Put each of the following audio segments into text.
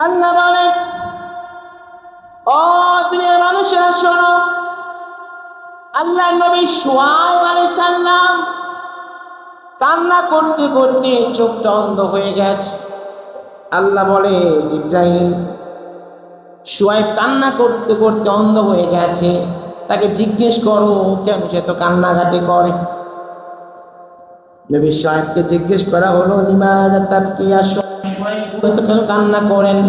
আল্লাহ বলে, ও দুনিয়ার মানুষেরা শোনো, আল্লাহ নবী শুআয়ব আলাইহিস সালাম কান্না করতে করতে চোখটা অন্ধ হয়ে গেছে। আল্লাহ বলে, জিবরাইল, শুআয়ব কান্না করতে করতে অন্ধ হয়ে গেছে, তাকে জিজ্ঞেস করো কেন সে তো কান্নাকাটি করে। নবী শুআয়বকে জিজ্ঞেস করা হলো, লিমাযা তাবকিয়া, শুআয়ব তো কেন কান্না করেন,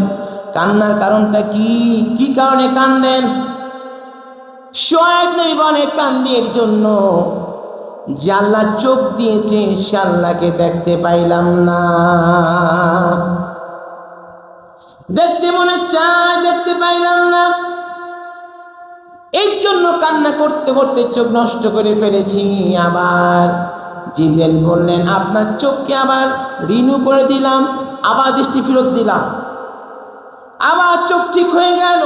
কান্নার কারণটা কি, কি কারণে কান্দেন? শুআয়ব নবী বলে, কান্দি এর জন্য যে আল্লাহ চোখ দিয়েছে সে আল্লাহকে দেখতে পাইলাম না, দেখতে মনে চায় দেখতে পাইলাম না, এই জন্য কান্না করতে করতে চোখ নষ্ট করে ফেলেছি। আবার জিবরাইল বললেন, আপনার চোখকে আবার রিনিউ করে দিলাম, আবার দৃষ্টি ফেরত দিলাম, আবার চোখ ঠিক হয়ে গেল।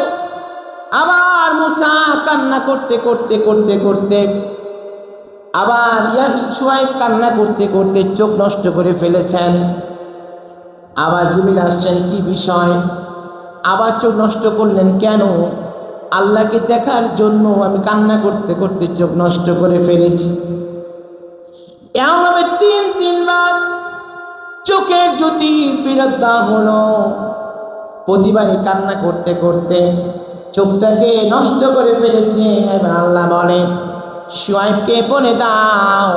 আবার মুসা কান্না করতে করতে করতে করতে আবার শুআয়ব কান্না করতে করতে চোখ নষ্ট করে ফেলেছেন। আবার জিবরাইল আসছেন, কি বিষয়, আবার চোখ নষ্ট করলেন কেন? আল্লাহকে দেখার জন্য আমি কান্না করতে করতে চোখ নষ্ট করে ফেলেছি। এমনভাবে তিনবার চোখের জ্যোতি ফেরত দেওয়া হলো। প্রতিবারই কান্না করতে করতে চোখটাকে নষ্ট করে ফেলেছে। এবার আল্লাহ বলে, শুআয়বকে বলে দাও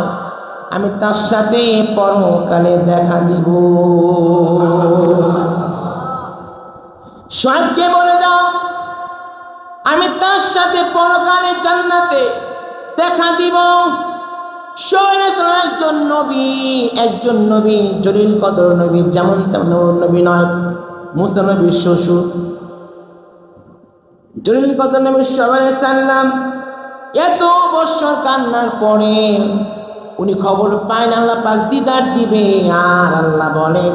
আমি তার সাথে পরকালে দেখা দিব। শুআয়বকে বলে দাও আমি তার সাথে পরকালে জান্নাতে দেখা দিব। একজন নবী জলিল কদর নবী, যেমন তেমন নবী নয়, মুসা নবীর শ্বশুর জলিল কদর নবী সাল্লাল্লাহু আলাইহি ওয়াসাল্লাম এত বছর কান্নার পরে উনি খবর পায় আল্লাহ পাক দিদার দিবে। আর আল্লাহ বলে,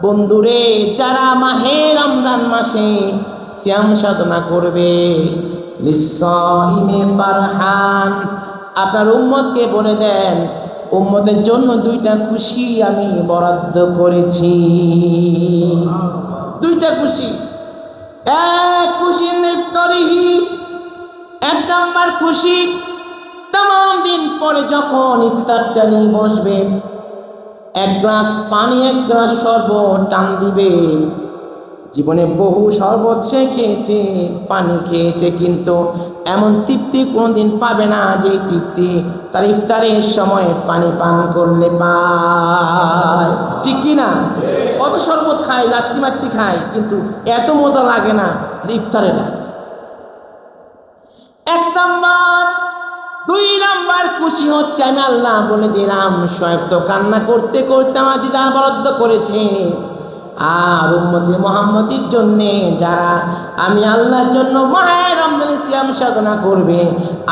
বন্ধুরে, যারা মাহে রমজান মাসে সিয়াম সাধনা করবে, লিসাইমে ফারহান, আপনার উম্মতকে বলে দেন উম্মতের জন্য দুইটা খুশি আমি বরাদ্দ করেছি। দুইটা খুশি, এক খুশি ইফতারিহি, এক নাম্বার খুশি তামাম দিন পরে যখন ইফতারটা নিয়ে বসবে, এক গ্লাস পানি এক গ্লাস শরবত টান দিবে। জীবনে বহু শরবত সে খেয়েছে, পানি খেয়েছে, কিন্তু এমন তৃপ্তি কোনোদিন পাবে না যে তৃপ্তি তার ইফতারের সময় পানি পান করলে পায়। ঠিক কি না? কত শরবত খায়, লাচ্ছি মাচ্ছি খায়, কিন্তু এত মজা লাগে না ইফতারে লাগে। এক নাম্বার। দুই নাম্বার খুশি হচ্ছে আমি আল্লাহ বলে দিলাম শুআয়ব তো কান্না করতে করতে আমার দিদার বরাদ্দ করেছে, আর উম্মতে মুহাম্মদীর জন্য যারা আমি আল্লাহর জন্য মাহে রমজানে সিয়াম সাধনা করবে,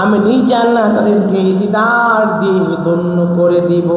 আমি নিজে আল্লাহ তাদেরকে দিদার দিয়ে ধন্য করে দিব।